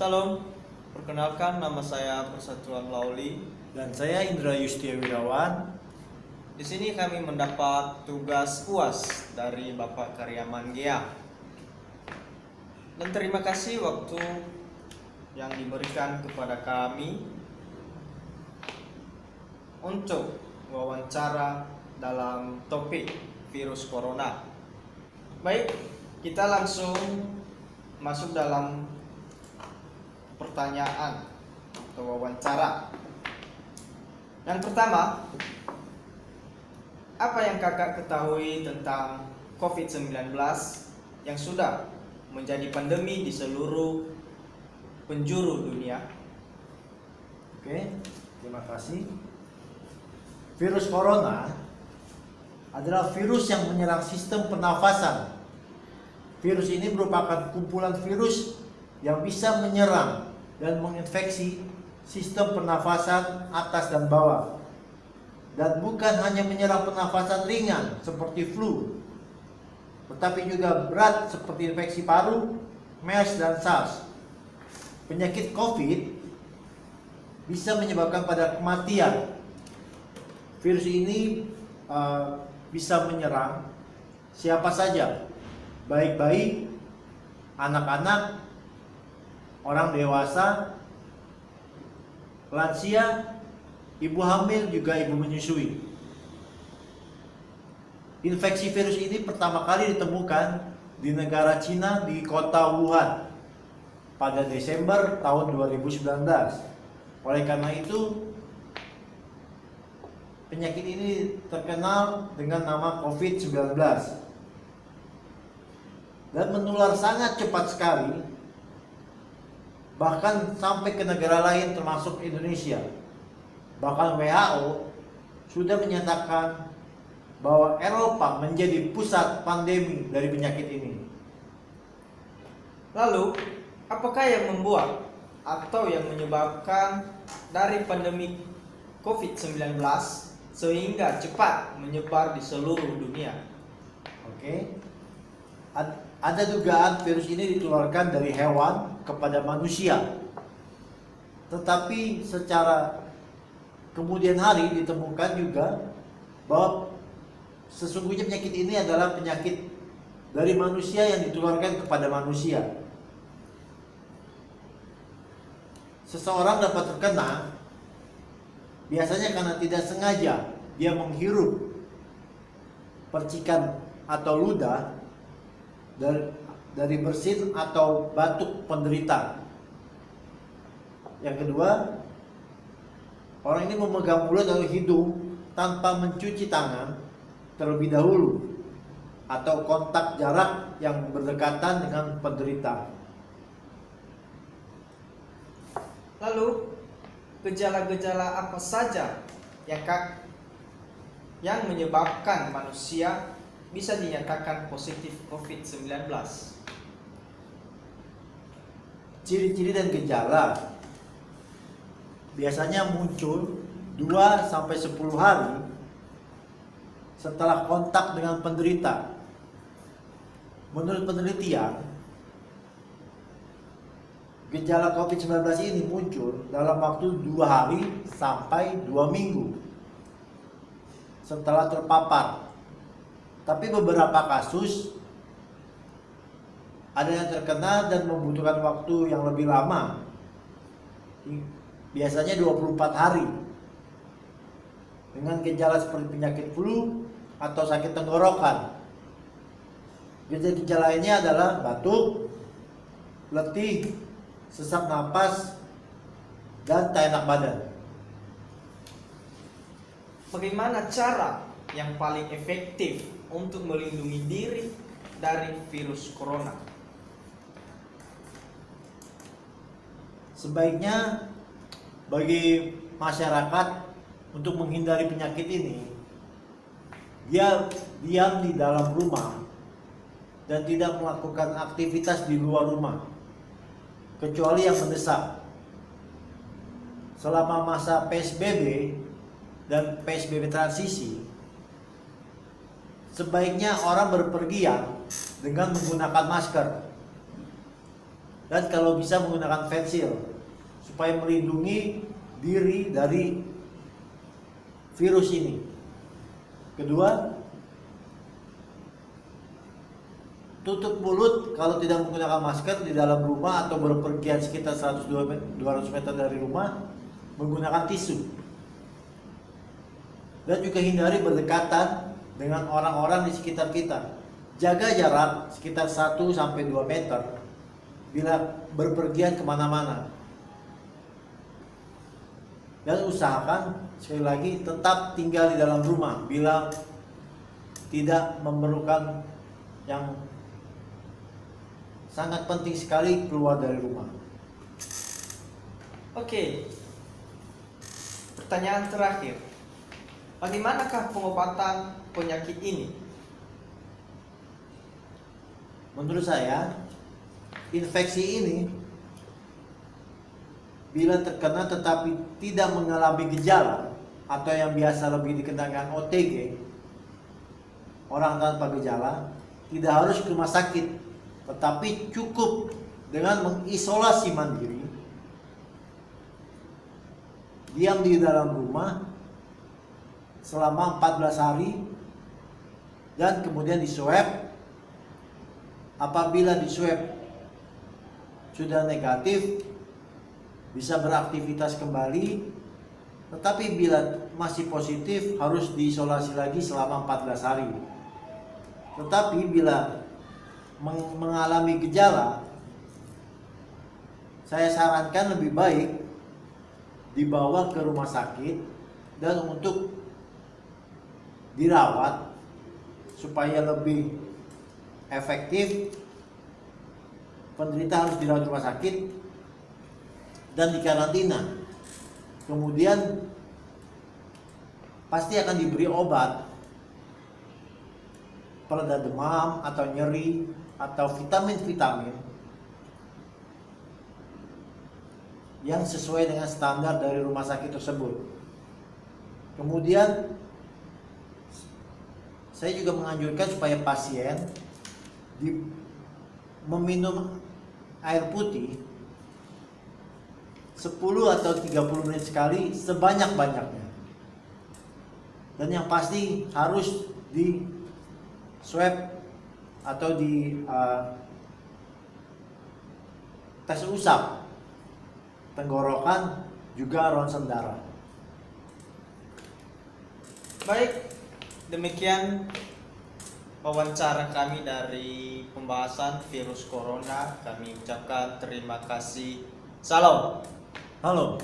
Salam, perkenalkan nama saya Persatuan Lauli. Dan saya Indra Yustia Wirawan. Di sini kami mendapat tugas UAS dari Bapak Karyaman Gea. Dan terima kasih waktu yang diberikan kepada kami untuk wawancara dalam topik virus corona. Baik, kita langsung masuk dalam pertanyaan atau wawancara. Yang pertama, apa yang kakak ketahui tentang COVID-19 yang sudah menjadi pandemi di seluruh penjuru dunia? Oke, terima kasih. Virus corona adalah virus yang menyerang sistem pernafasan. Virus ini merupakan kumpulan virus yang bisa menyerang dan menginfeksi sistem pernafasan atas dan bawah. Dan bukan hanya menyerang pernafasan ringan seperti flu, tetapi juga berat seperti infeksi paru, MERS, dan SARS. Penyakit COVID bisa menyebabkan pada kematian. Virus ini bisa menyerang siapa saja, baik bayi, anak-anak, orang dewasa, lansia, ibu hamil, juga ibu menyusui. Infeksi virus ini pertama kali ditemukan di negara Cina di kota Wuhan pada Desember tahun 2019. Oleh karena itu, penyakit ini terkenal dengan nama COVID-19 dan menular sangat cepat sekali, bahkan sampai ke negara lain termasuk Indonesia. Bahkan WHO sudah menyatakan bahwa Eropa menjadi pusat pandemi dari penyakit ini. Lalu, apakah yang membuat atau yang menyebabkan dari pandemi COVID-19 sehingga cepat menyebar di seluruh dunia? Oke. Ada dugaan virus ini ditularkan dari hewan kepada manusia. Tetapi secara kemudian hari ditemukan juga bahwa sesungguhnya penyakit ini adalah penyakit dari manusia yang ditularkan kepada manusia. Seseorang dapat terkena biasanya karena tidak sengaja dia menghirup percikan atau ludah dari bersin atau batuk penderita. Yang kedua, orang ini memegang mulut atau hidung tanpa mencuci tangan terlebih dahulu atau kontak jarak yang berdekatan dengan penderita. Lalu, gejala-gejala apa saja yang menyebabkan manusia bisa dinyatakan positif COVID-19? Ciri-ciri dan gejala biasanya muncul 2-10 hari setelah kontak dengan penderita. Menurut penelitian, gejala COVID-19 ini muncul dalam waktu 2 hari sampai 2 minggu setelah terpapar. Tapi beberapa kasus ada yang terkena dan membutuhkan waktu yang lebih lama, biasanya 24 hari, dengan gejala seperti penyakit flu atau sakit tenggorokan. Gejala lainnya adalah batuk, letih, sesak napas, dan tak enak badan. Bagaimana cara yang paling efektif untuk melindungi diri dari virus corona? Sebaiknya bagi masyarakat untuk menghindari penyakit ini, dia diam di dalam rumah dan tidak melakukan aktivitas di luar rumah kecuali yang mendesak. Selama masa PSBB dan PSBB transisi, sebaiknya orang berpergian dengan menggunakan masker. dan kalau bisa menggunakan face shield supaya melindungi diri dari virus ini. Kedua, tutup mulut kalau tidak menggunakan masker di dalam rumah atau berpergian sekitar 200 meter dari rumah menggunakan tisu. Dan juga hindari berdekatan dengan orang-orang di sekitar kita. Jaga jarak sekitar 1-2 meter bila berpergian kemana-mana. Dan usahakan sekali lagi tetap tinggal di dalam rumah bila tidak memerlukan yang sangat penting sekali keluar dari rumah. Oke. Pertanyaan terakhir. Bagaimanakah pengobatan penyakit ini? Menurut saya, infeksi ini bila terkena tetapi tidak mengalami gejala atau yang biasa lebih dikenal dengan OTG, orang tanpa gejala, tidak harus ke rumah sakit, tetapi cukup dengan mengisolasi mandiri, diam di dalam rumah selama 14 hari dan kemudian diswab. Apabila diswab sudah negatif, bisa beraktivitas kembali, tetapi bila masih positif harus diisolasi lagi selama 14 hari. Tetapi bila mengalami gejala, saya sarankan lebih baik dibawa ke rumah sakit dan untuk dirawat supaya lebih efektif. Penderita harus dirawat di rumah sakit dan dikarantina. Kemudian pasti akan diberi obat pereda demam atau nyeri atau vitamin-vitamin yang sesuai dengan standar dari rumah sakit tersebut. Kemudian saya juga menganjurkan supaya pasien meminum air putih 10 atau 30 menit sekali sebanyak-banyaknya. Dan yang pasti harus di swab atau di tes usap tenggorokan juga ronsen darah. Baik, demikian wawancara kami dari pembahasan virus corona. Kami ucapkan terima kasih. Salam. Halo.